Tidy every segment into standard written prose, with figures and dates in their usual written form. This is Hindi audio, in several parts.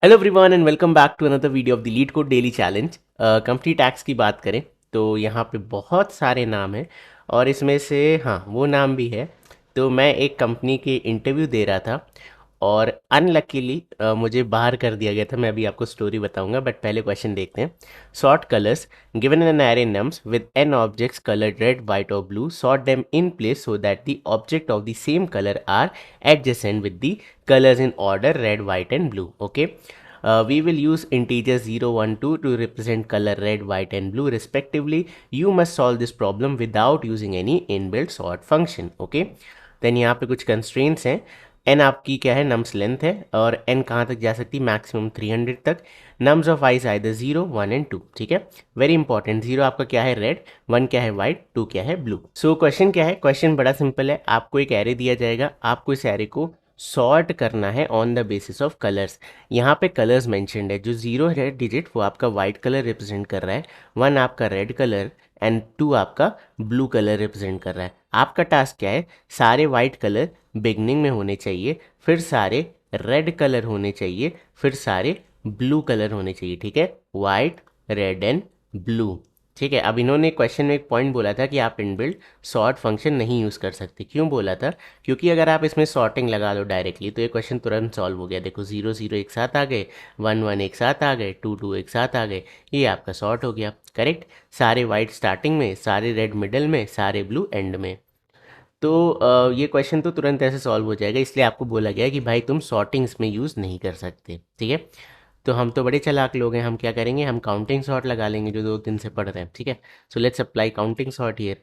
Hello everyone and welcome back to another video of the LeetCode daily challenge. Company tax की बात करें तो यहाँ पे बहुत सारे नाम हैं और इसमें से हाँ वो नाम भी है। तो मैं एक कंपनी के इंटरव्यू दे रहा था और अनलकीली मुझे बाहर कर दिया गया था। मैं अभी आपको स्टोरी बताऊंगा बट पहले क्वेश्चन देखते हैं। Sort colours given an array nums with n objects colored red, white or blue. Sort them in place so that the object of the same color are adjacent with the colors in order red, white and blue. Okay. We will use integers 0, 1, 2 to represent color red, white and blue respectively. You must solve this problem without using any inbuilt sort function. Okay. Then यहाँ पे कुछ कंस्ट्रेंट्स हैं। एन आपकी क्या है, नम्स लेंथ है और एन कहाँ तक जा सकती है, मैक्सिमम 300 तक। Nums of eyes either 0, 1 and 2। ठीक है, वेरी इंपॉर्टेंट। 0 आपका क्या है, रेड, 1 क्या है, वाइट, 2 क्या है, ब्लू। सो क्वेश्चन क्या है, क्वेश्चन बड़ा सिंपल है। आपको एक एरे दिया जाएगा, आपको इस एरे को सॉर्ट करना है on the basis of colours. यहाँ पे कलर्स मेंशन्ड है। जो 0 है डिजिट वो आपका वाइट कलर रिप्रेजेंट कर रहा है, 1 आपका रेड कलर एंड 2 आपका ब्लू कलर रिप्रेजेंट कर रहा है। आपका टास्क क्या है, सारे वाइट कलर बिगनिंग में होने चाहिए, फिर सारे रेड कलर होने चाहिए, फिर सारे ब्लू कलर होने चाहिए। ठीक है, वाइट, रेड एंड ब्लू। ठीक है, अब इन्होंने क्वेश्चन में एक पॉइंट बोला था कि आप इनबिल्ट सॉर्ट फंक्शन नहीं यूज़ कर सकते। क्यों बोला था, क्योंकि अगर आप इसमें सॉर्टिंग लगा दो डायरेक्टली तो ये क्वेश्चन तुरंत सॉल्व हो गया। देखो 0 0 एक साथ आ गए, 1 1 एक साथ आ गए, 2 2 एक साथ आ गए, ये आपका सॉर्ट हो गया। करेक्ट, सारे वाइट स्टार्टिंग में, सारे रेड मिडल में, सारे ब्लू एंड में। तो ये क्वेश्चन तो तुरंत ऐसे सॉल्व हो जाएगा, इसलिए आपको बोला गया है कि भाई तुम सॉर्टिंग इसमें यूज़ नहीं कर सकते। ठीक है, तो हम तो बड़े चालाक लोग हैं, हम क्या करेंगे, हम काउंटिंग सॉर्ट लगा लेंगे जो 2 दिन से पढ़ रहे हैं। ठीक है, so let's apply counting sort here.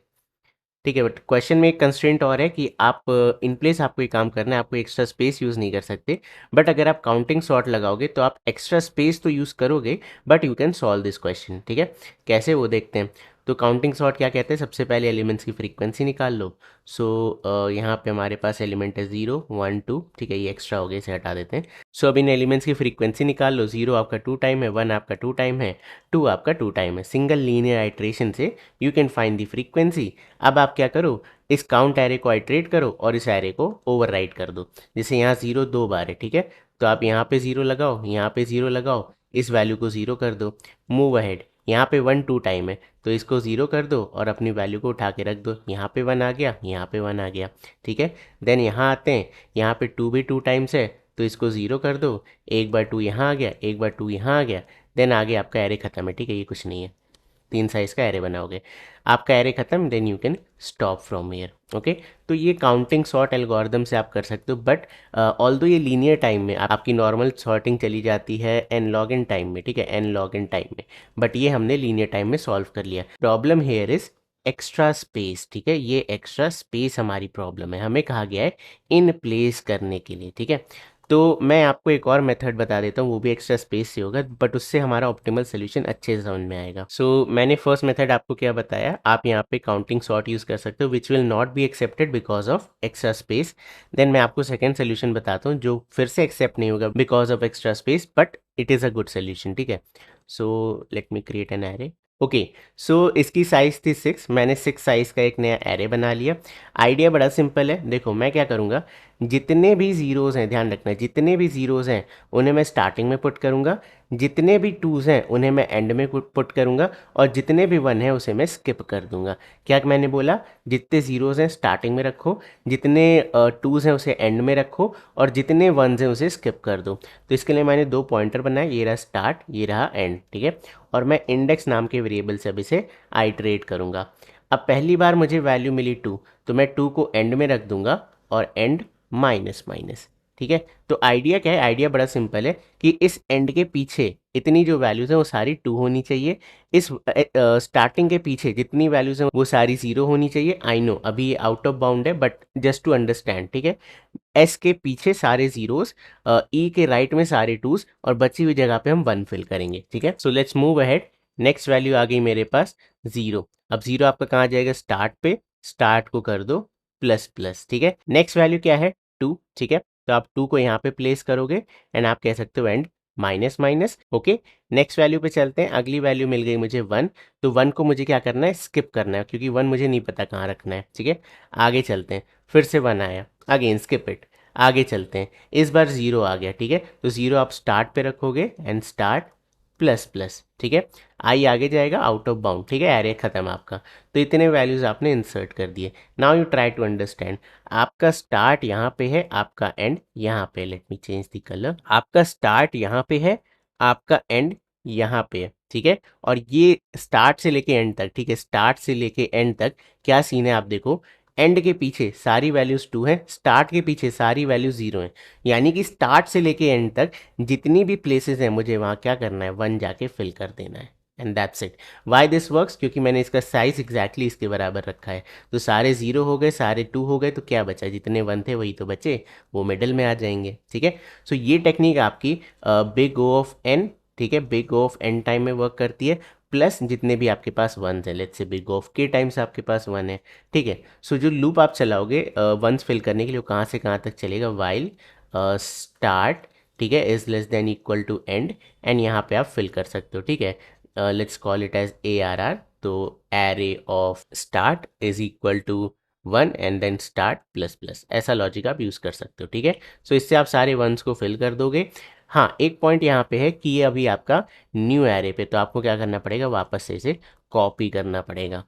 ठीक है, बट क्वेश्चन में एक कंस्ट्रेंट और है कि आप इन प्लेस आपको ये काम करना है, आपको एक्स्ट्रा स्पेस यूज़ नहीं कर सकते। बट अगर आप काउंटिंग सॉर्ट लगाओगे तो आप एक्स्ट्रा स्पेस तो यूज़ करोगे but you can solve this question. ठीक है, कैसे वो देखते हैं। तो काउंटिंग सॉर्ट क्या कहते हैं, सबसे पहले एलिमेंट्स की फ्रीक्वेंसी निकाल लो। सो यहाँ पे हमारे पास एलिमेंट है 0 1 2। ठीक है, ये एक्स्ट्रा हो गया, इसे हटा देते हैं। सो अब इन एलिमेंट्स की फ्रीक्वेंसी निकाल लो। 0 आपका 2 टाइम है, 1 आपका 2 टाइम है, 2 आपका 2 टाइम है। सिंगल लीनियर आइट्रेशन से you can find the frequency. अब आप क्या करो, इस काउंट एरे को आइट्रेट करो और इस एरे को ओवरराइट कर दो। जैसे यहाँ 0 2 बार है, ठीक है, तो आप यहाँ पे 0 लगाओ, यहाँ पे 0 लगाओ, इस वैल्यू को 0 कर दो। मूव अहेड, यहाँ पे 1 2 टाइम है तो इसको 0 कर दो और अपनी वैल्यू को उठा के रख दो। यहाँ पे 1 आ गया, यहाँ पे 1 आ गया। ठीक है, देन यहाँ आते हैं, यहाँ पे 2 भी 2 टाइम्स है तो इसको 0 कर दो। एक बार 2 यहाँ आ गया, एक बार 2 यहाँ आ गया, देन आगे आपका एरे खत्म है। ठीक है, ये कुछ नहीं है, 3 साइज का एरे बनाओगे, आपका एरे खत्म, then you can stop from here. Okay, तो ये काउंटिंग सॉर्ट एल्गोरिदम से आप कर सकते हो। बट ऑल्दो ये लीनियर टाइम में आपकी नॉर्मल सॉर्टिंग चली जाती है एन लॉग इन टाइम में। ठीक है, एन लॉग इन टाइम में, बट ये हमने लीनियर टाइम में सॉल्व कर लिया। Problem here is extra space. ठीक है, ये एक्स्ट्रा स्पेस हमारी प्रॉब्लम है, हमें कहा गया है इन प्लेस करने के लिए। ठीक है, तो मैं आपको एक और मेथड बता देता हूँ, वो भी एक्स्ट्रा स्पेस से होगा बट उससे हमारा ऑप्टिमल सोल्यूशन अच्छे से समझ में आएगा। सो मैंने फर्स्ट मेथड आपको क्या बताया, आप यहाँ पे काउंटिंग सॉर्ट यूज़ कर सकते हो which will not be accepted because of extra space. Then मैं आपको सेकेंड सोल्यूशन बताता हूँ जो फिर से एक्सेप्ट नहीं होगा because of extra space but it is a good solution. ठीक है, so let me create an array. Okay, so इसकी साइज़ थी 6, मैंने 6 साइज़ का एक नया एरे बना लिया। आइडिया बड़ा सिंपल है, देखो मैं क्या करूँगा, जितने भी ज़ीरोज़ हैं, ध्यान रखना, जितने भी ज़ीरोज़ हैं उन्हें मैं स्टार्टिंग में पुट करूँगा, जितने भी 2s हैं उन्हें मैं एंड में पुट करूँगा और जितने भी 1 हैं उसे मैं स्किप कर दूँगा। क्या मैंने बोला, जितने ज़ीरोज़ हैं स्टार्टिंग में रखो, जितने 2s हैं उसे एंड में रखो और जितने 1s हैं उसे स्किप कर दो। तो इसके लिए मैंने 2 पॉइंटर बनाए, ये रहा स्टार्ट, ये रहा एंड। ठीक है, और मैं इंडेक्स नाम के वेरिएबल से अब इसे आइट्रेट करूँगा। अब पहली बार मुझे वैल्यू मिली 2 तो मैं 2 को एंड में रख दूंगा और एंड माइनस माइनस। ठीक है, तो आइडिया क्या है, आइडिया बड़ा सिंपल है कि इस एंड के पीछे इतनी जो वैल्यूज़ हैं वो सारी 2 होनी चाहिए, इस स्टार्टिंग के पीछे जितनी वैल्यूज़ हैं वो सारी 0 होनी चाहिए। आई नो अभी ये आउट ऑफ बाउंड है बट जस्ट टू अंडरस्टैंड। ठीक है, एस के पीछे सारे जीरोस, ई के राइट में सारे 2s और बची हुई जगह पे हम 1 फिल करेंगे। ठीक है, so let's move ahead. Next value आ गई मेरे पास 0। अब 0 आपका कहाँ जाएगा, स्टार्ट पे, स्टार्ट को कर दो प्लस प्लस। ठीक है, नेक्स्ट वैल्यू क्या है, 2। ठीक है, तो आप 2 को यहाँ पे प्लेस करोगे एंड आप कह सकते हो and minus minus. Okay, next value पे चलते हैं, अगली वैल्यू मिल गई मुझे 1, तो 1 को मुझे क्या करना है, स्किप करना है क्योंकि 1 मुझे नहीं पता कहाँ रखना है। ठीक है, आगे चलते हैं, फिर से 1 आया, अगेन स्किप इट। आगे चलते हैं, इस बार ज़ीरो आ गया, ठीक है, तो ज़ीरो आप स्टार्ट पे रखोगे एंड स्टार्ट प्लस प्लस, ठीक है, आई आगे जाएगा आउट ऑफ बाउंड, ठीक है, एरे खत्म आपका। तो इतने वैल्यूज़ आपने इंसर्ट कर दिए। Now you try to understand, आपका स्टार्ट यहाँ पे है, आपका एंड यहाँ पे, let me change the colour, आपका स्टार्ट यहाँ पे है, आपका एंड यहाँ पे है, ठीक है, और ये स्टार्ट से लेके एंड तक, ठीक है, स्टार्ट से लेके एंड तक क्या सीन है आप देखो, एंड के पीछे सारी वैल्यूज 2 हैं, स्टार्ट के पीछे सारी वैल्यूज 0 हैं, यानी कि स्टार्ट से लेके एंड तक जितनी भी प्लेसेस हैं मुझे वहाँ क्या करना है, 1 जाके फिल कर देना है, and that's it. Why this works, क्योंकि मैंने इसका साइज एग्जैक्टली इसके बराबर रखा है, तो सारे 0 हो गए, सारे 2 हो गए, तो क्या बचा, जितने 1 थे वही तो बचे, वो मिडल में आ जाएंगे, ठीक है। सो ये टेक्निक आपकी बिग ओ ऑफ एन, ठीक है, big O of N time में वर्क करती है, प्लस जितने भी आपके पास वंस है, let's say big of K times आपके पास 1 है, ठीक है। सो जो लूप आप चलाओगे वंस फिल करने के लिए, वो कहाँ से कहाँ तक चलेगा, वाइल स्टार्ट, ठीक है, is less than equal to end, end यहाँ पे आप फिल कर सकते हो, ठीक है। Let's call it as ARR, तो array of start is equal to 1 and then start plus plus, ऐसा लॉजिक आप यूज़ कर सकते हो, ठीक है। सो इससे आप सारे वंस को फिल कर दोगे। हाँ, एक पॉइंट यहाँ पे है कि ये अभी आपका न्यू एरे पे, तो आपको क्या करना पड़ेगा, वापस से इसे कॉपी करना पड़ेगा,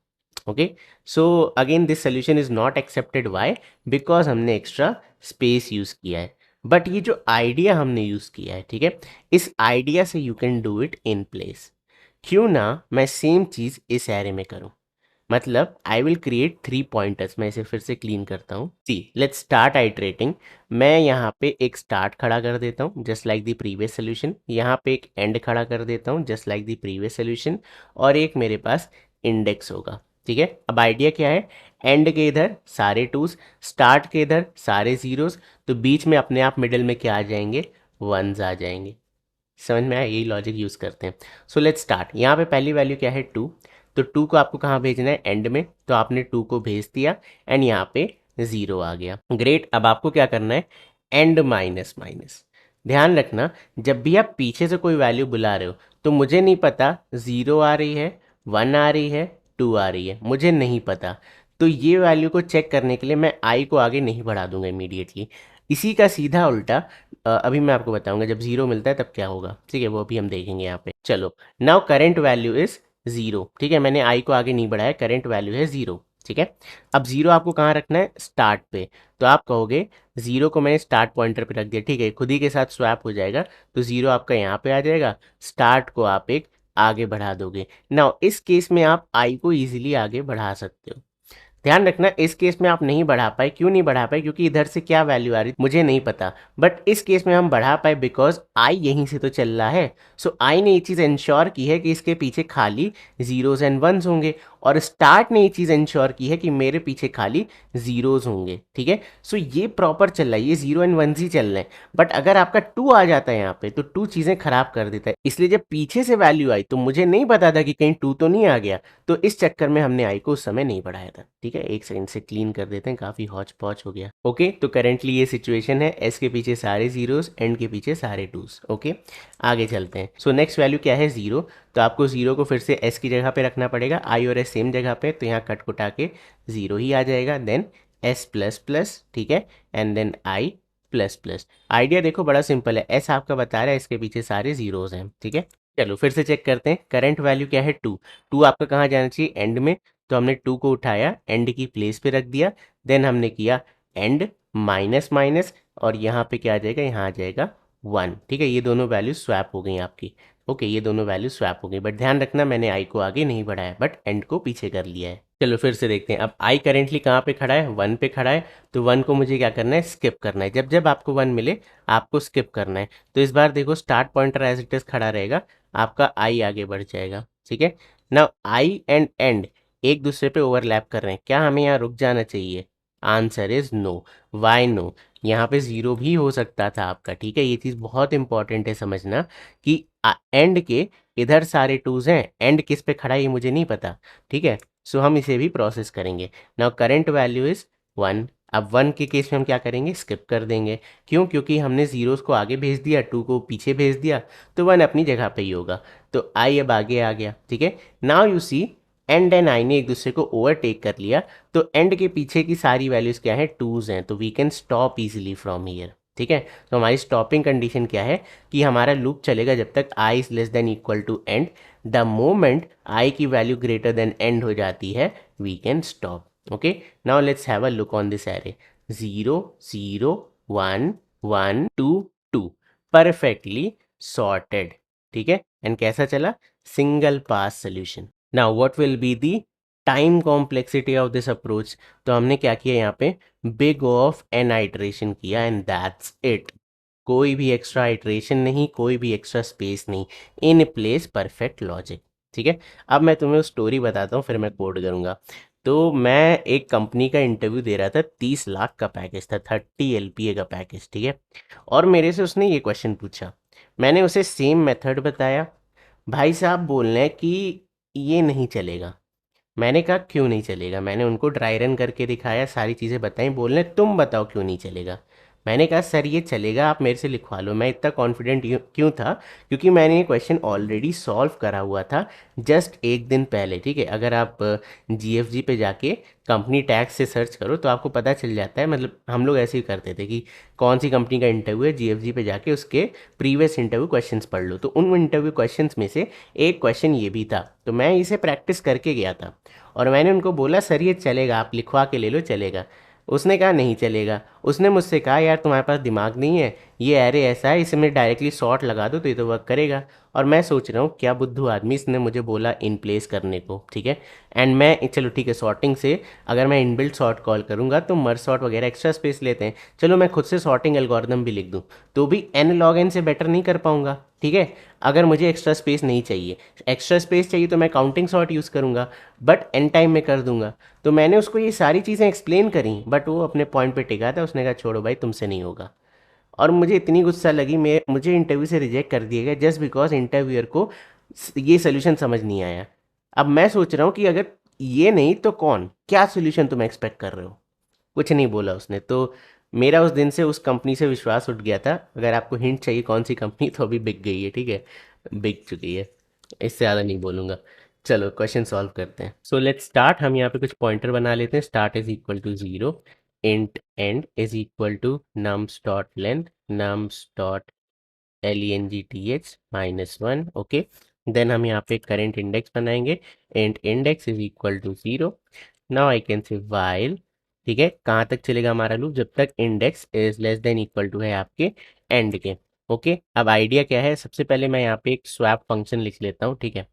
okay. So again this solution is not accepted, why, because हमने एक्स्ट्रा स्पेस यूज़ किया है, बट ये जो आइडिया हमने यूज़ किया है, ठीक है, इस आइडिया से you can do it in place. क्यों ना मैं सेम चीज़ इस एरे में करूँ, मतलब आई विल क्रिएट 3 पॉइंटर्स, मैं इसे फिर से क्लीन करता हूँ, सी लेट्स स्टार्ट आइटरेटिंग, मैं यहाँ पे एक स्टार्ट खड़ा कर देता हूँ just like the previous solution, यहाँ पे एक एंड खड़ा कर देता हूँ just like the previous solution, और एक मेरे पास इंडेक्स होगा, ठीक है। अब आइडिया क्या है, एंड के इधर सारे टूज, स्टार्ट के इधर सारे जीरोस, तो बीच में अपने आप मिडिल में क्या आ जाएंगे, वंस आ जाएंगे, समझ में आया, यही लॉजिक यूज़ करते हैं। सो लेट्स स्टार्ट, यहाँ पे पहली वैल्यू क्या है 2, तो 2 को आपको कहाँ भेजना है, एंड में, तो आपने 2 को भेज दिया एंड यहाँ पे 0 आ गया, ग्रेट। अब आपको क्या करना है, एंड माइनस माइनस, ध्यान रखना जब भी आप पीछे से कोई वैल्यू बुला रहे हो, तो मुझे नहीं पता 0 आ रही है, 1 आ रही है, 2 आ रही है, मुझे नहीं पता, तो ये वैल्यू को चेक करने के लिए मैं आई को आगे नहीं बढ़ा दूंगा इमीडिएटली। इसी का सीधा उल्टा अभी मैं आपको बताऊंगा जब 0 मिलता है तब क्या होगा, ठीक है, वो अभी हम देखेंगे यहाँ पे। चलो, नाउ करंट वैल्यू इज 0, ठीक है, मैंने आई को आगे नहीं बढ़ाया, करंट वैल्यू है 0, ठीक है। अब 0 आपको कहाँ रखना है, स्टार्ट पे, तो आप कहोगे 0 को मैंने स्टार्ट पॉइंटर पे रख दिया, ठीक है, खुद ही के साथ स्वैप हो जाएगा, तो 0 आपका यहाँ पे आ जाएगा, स्टार्ट को आप एक आगे बढ़ा दोगे। नाउ इस केस में आप आई को ईजिली आगे बढ़ा सकते हो, ध्यान रखना इस केस में आप नहीं बढ़ा पाए, क्यों नहीं बढ़ा पाए, क्योंकि इधर से क्या वैल्यू आ रही मुझे नहीं पता, बट इस केस में हम बढ़ा पाए बिकॉज आई यहीं से तो चल रहा है। सो आई ने ये चीज़ इंश्योर की है कि इसके पीछे खाली जीरोज एंड वंस होंगे, और स्टार्ट ने ये चीज़ इंश्योर की है कि मेरे पीछे खाली जीरोज होंगे, ठीक है। सो ये प्रॉपर चल रहा है, ये 0 एंड 1 ही चल रहे हैं, बट अगर आपका 2 आ जाता है यहाँ पे तो 2 चीज़ें खराब कर देता है, इसलिए जब पीछे से वैल्यू आई तो मुझे नहीं पता था कि कहीं 2 तो नहीं आ गया, तो इस चक्कर में हमने आई को उस समय नहीं बढ़ाया था, ठीक है। एक सेकंड से क्लीन कर देते हैं, काफ़ी हौच पौच हो गया, ओके। तो करेंटली ये सिचुएशन है, एस के पीछे सारे जीरोस, एंड के पीछे सारे टूस, ओके। आगे चलते हैं। सो नेक्स्ट वैल्यू क्या है, 0, तो आपको 0 को फिर से एस की जगह पे रखना पड़ेगा, आई और एस सेम जगह पे, तो यहाँ कट कुटा के 0 ही आ जाएगा, देन एस प्लस प्लस, ठीक है, and then I plus plus. Idea देखो बड़ा सिंपल है, एस आपका बता रहा है इसके पीछे सारे जीरोज हैं, ठीक है। चलो फिर से चेक करते हैं, करंट वैल्यू क्या है 2, 2 आपका कहाँ जाना चाहिए, एंड में, तो हमने 2 को उठाया एंड की प्लेस पे रख दिया, देन हमने किया एंड माइनस माइनस, और यहाँ पे क्या आ जाएगा, यहाँ आ जाएगा 1, ठीक है। ये दोनों वैल्यू स्वैप हो गई आपकी, ओके, ये दोनों वैल्यू स्वैप हो गई, बट ध्यान रखना मैंने आई को आगे नहीं बढ़ाया बट एंड को पीछे कर लिया है। चलो फिर से देखते हैं, अब आई करेंटली कहाँ पे खड़ा है, 1 पे खड़ा है, तो 1 को मुझे क्या करना है, स्किप करना है, जब जब आपको 1 मिले आपको स्किप करना है। तो इस बार देखो start pointer as it is खड़ा रहेगा, आपका आई आगे बढ़ जाएगा, ठीक है। नाउ आई एंड एंड एक दूसरे पे ओवरलैप कर रहे हैं, क्या हमें यहाँ रुक जाना चाहिए, answer is no. Why no, यहाँ पे 0 भी हो सकता था आपका, ठीक है, ये चीज़ बहुत इंपॉर्टेंट है समझना कि एंड के इधर सारे टूज हैं, एंड किस पे खड़ा है ये मुझे नहीं पता, ठीक है। सो हम इसे भी प्रोसेस करेंगे। नाउ करंट वैल्यू इज 1, अब 1 के केस में हम क्या करेंगे, स्किप कर देंगे, क्यों, क्योंकि हमने जीरोस को आगे भेज दिया, 2 को पीछे भेज दिया, तो 1 अपनी जगह पे ही होगा, तो आई अब आगे आ गया, ठीक है। Now you see end and I ने एक दूसरे को ओवरटेक कर लिया, तो एंड के पीछे की सारी वैल्यूज़ क्या है, टूज़ हैं, तो we can stop easily from here. ठीक है, तो हमारी स्टॉपिंग कंडीशन क्या है कि हमारा लूप चलेगा जब तक i is less than equal to n. The moment i की वैल्यू ग्रेटर देन एंड हो जाती है, we can stop. Okay, now let's have a look on this array. 0 0 1 1 2 2 perfectly sorted. ठीक है, एंड कैसा चला, single pass solution. Now what will be the time complexity of this approach, तो हमने क्या किया यहाँ पे, बिग ऑफ एन आइट्रेशन किया एंड दैट्स इट। कोई भी एक्स्ट्रा आइट्रेशन नहीं, कोई भी एक्स्ट्रा स्पेस नहीं, इन प्लेस परफेक्ट लॉजिक। ठीक है, अब मैं तुम्हें स्टोरी बताता हूँ, फिर मैं कोड करूँगा। तो मैं एक कंपनी का इंटरव्यू दे रहा था, 30 लाख का पैकेज था, 30 LPA का पैकेज। ठीक है, और मेरे से उसने ये क्वेश्चन पूछा, मैंने उसे सेम मेथड बताया। भाई साहब बोल रहे हैं कि ये नहीं चलेगा। मैंने कहा क्यों नहीं चलेगा, मैंने उनको ड्राई रन करके दिखाया, सारी चीज़ें बताई, बोल रहे तुम बताओ क्यों नहीं चलेगा। मैंने कहा सर ये चलेगा, आप मेरे से लिखवा लो। मैं इतना कॉन्फिडेंट क्यों था, क्योंकि मैंने ये क्वेश्चन ऑलरेडी सॉल्व करा हुआ था जस्ट एक दिन पहले। ठीक है, अगर आप GFG पे जाके कंपनी टैक्स से सर्च करो तो आपको पता चल जाता है। मतलब हम लोग ऐसे ही करते थे कि कौन सी कंपनी का इंटरव्यू है, GFG पे जाके उसके प्रीवियस इंटरव्यू क्वेश्चंस पढ़ लो। तो उन इंटरव्यू क्वेश्चंस में से एक क्वेश्चन ये भी था, तो मैं इसे प्रैक्टिस करके गया था और मैंने उनको बोला सर ये चलेगा, आप लिखवा के ले लो, चलेगा। उसने कहा नहीं चलेगा। उसने मुझसे कहा यार तुम्हारे पास दिमाग नहीं है, ये एरे ऐसा है, इसमें डायरेक्टली शॉर्ट लगा दो तो ये तो वर्क करेगा। और मैं सोच रहा हूँ क्या बुद्धू आदमी, इसने मुझे बोला इन प्लेस करने को। ठीक है, एंड मैं चलो ठीक है, सॉर्टिंग से अगर मैं इनबिल्ट सॉर्ट कॉल करूँगा तो मर्ज सॉर्ट वगैरह एक्स्ट्रा स्पेस लेते हैं, चलो मैं खुद से सॉर्टिंग एल्गोरिदम भी लिख दूँ तो भी n log n से बेटर नहीं कर पाऊँगा। ठीक है, अगर मुझे एक्स्ट्रा स्पेस नहीं चाहिए, एक्स्ट्रा स्पेस चाहिए तो मैं काउंटिंग सॉर्ट यूज़ करूँगा, बट एन टाइम में कर दूंगा। तो मैंने उसको ये सारी चीज़ें एक्सप्लेन करी, बट वो अपने पॉइंट पे टिका था, उसने कहा छोड़ो भाई तुमसे नहीं होगा। और मुझे इतनी गुस्सा लगी, मैं मुझे इंटरव्यू से रिजेक्ट कर दिया गया जस्ट बिकॉज इंटरव्यूअर को ये सोल्यूशन समझ नहीं आया। अब मैं सोच रहा हूँ कि अगर ये नहीं तो कौन, क्या सोल्यूशन तुम एक्सपेक्ट कर रहे हो। कुछ नहीं बोला उसने। तो मेरा उस दिन से उस कंपनी से विश्वास उठ गया था। अगर आपको हिंट चाहिए कौन सी कंपनी, तो अभी बिक गई है। ठीक है, बिक चुकी है, इससे ज़्यादा नहीं बोलूँगा। चलो क्वेश्चन सॉल्व करते हैं। So let's start. हम यहाँ पे कुछ पॉइंटर बना लेते हैं। Start is equal to 0, int end is equal to nums dot length, nums dot LENGTH -1। Okay, then हम यहाँ पे करंट इंडेक्स बनाएंगे, int index is equal to 0। Now I can say while, ठीक है, कहाँ तक चलेगा हमारा लूप, जब तक index is less than equal to है आपके एंड के। ओके, अब आइडिया क्या है, सबसे पहले मैं यहाँ पे एक स्वैप फंक्शन लिख लेता हूँ। ठीक है,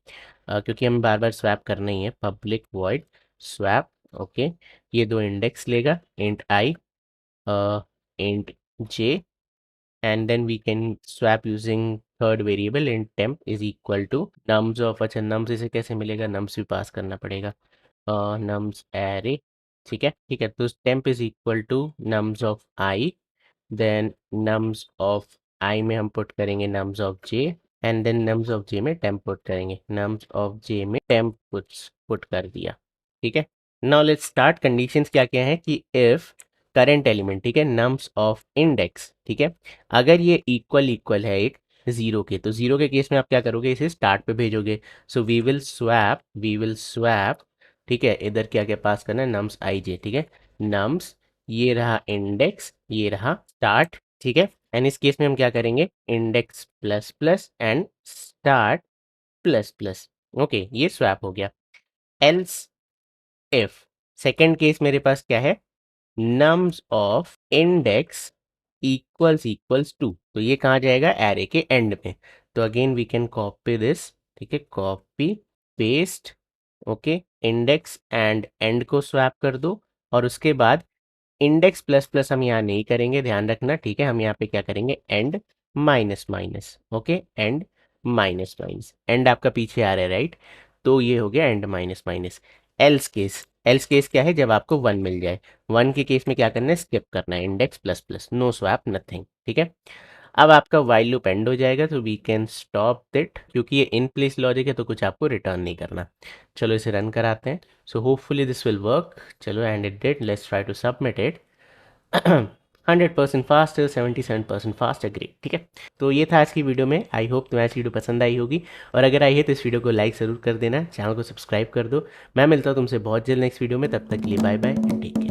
क्योंकि हमें बार बार स्वैप करना ही है, पब्लिक वॉइड स्वैप। ओके, ये दो इंडेक्स लेगा, int I, int J, and then we can swap using third variable int temp is equal to nums of, अच्छा nums इसे कैसे मिलेगा, nums भी पास करना पड़ेगा, nums array। ठीक है, ठीक है, तो temp is equal to nums of I, then nums of I में हम पुट करेंगे nums of j, and then nums of j में temp पुट करेंगे, nums of j में temp पुट कर दिया। ठीक है, नाउ लेट्स स्टार्ट। कंडीशंस क्या क्या है कि इफ करंट एलिमेंट, ठीक है, नम्स ऑफ इंडेक्स, ठीक है, अगर ये इक्वल इक्वल है एक जीरो के, तो जीरो के केस में आप क्या करोगे, इसे स्टार्ट पे भेजोगे। सो वी विल स्वैप, ठीक है, इधर क्या क्या पास करना है, नम्स आई जे। ठीक है, नम्स, ये रहा इंडेक्स, ये रहा स्टार्ट। ठीक है, एंड इस केस में हम क्या करेंगे, index plus plus and start plus plus. Okay, ये स्वैप हो गया। एल्स इफ सेकेंड केस मेरे पास क्या है, nums of index equals to, तो ये कहाँ जाएगा, एरे के एंड में। तो again we can copy this, ठीक है, copy paste. Okay, index and end को स्वैप कर दो, और उसके बाद इंडेक्स प्लस प्लस हम यहाँ नहीं करेंगे, ध्यान रखना। ठीक है, हम यहाँ पे क्या करेंगे, and minus minus. Okay, and minus minus, and आपका पीछे आ रहा है राइट, तो ये हो गया and minus minus. Else case क्या है, जब आपको 1 मिल जाए। 1 के केस में क्या करना है, स्किप करना है, index plus plus, no swap nothing. ठीक है, अब आपका वाइल लूप एंड हो जाएगा, तो वी कैन स्टॉप दैट, क्योंकि ये इन प्लेस लॉजिक है तो कुछ आपको रिटर्न नहीं करना। चलो इसे रन कराते हैं। So hopefully this will work. चलो, and it did, let's try to submit it. 100% fast, 77% fast, great, ठीक है। तो ये था आज की वीडियो में। आई होप तुम्हें आज की वीडियो पसंद आई होगी, और अगर आई है तो इस वीडियो को लाइक ज़रूर कर देना, चैनल को सब्सक्राइब कर दो। मैं मिलता हूँ तुमसे बहुत जल्द नेक्स्ट वीडियो में, तब तक के लिए bye bye and take care.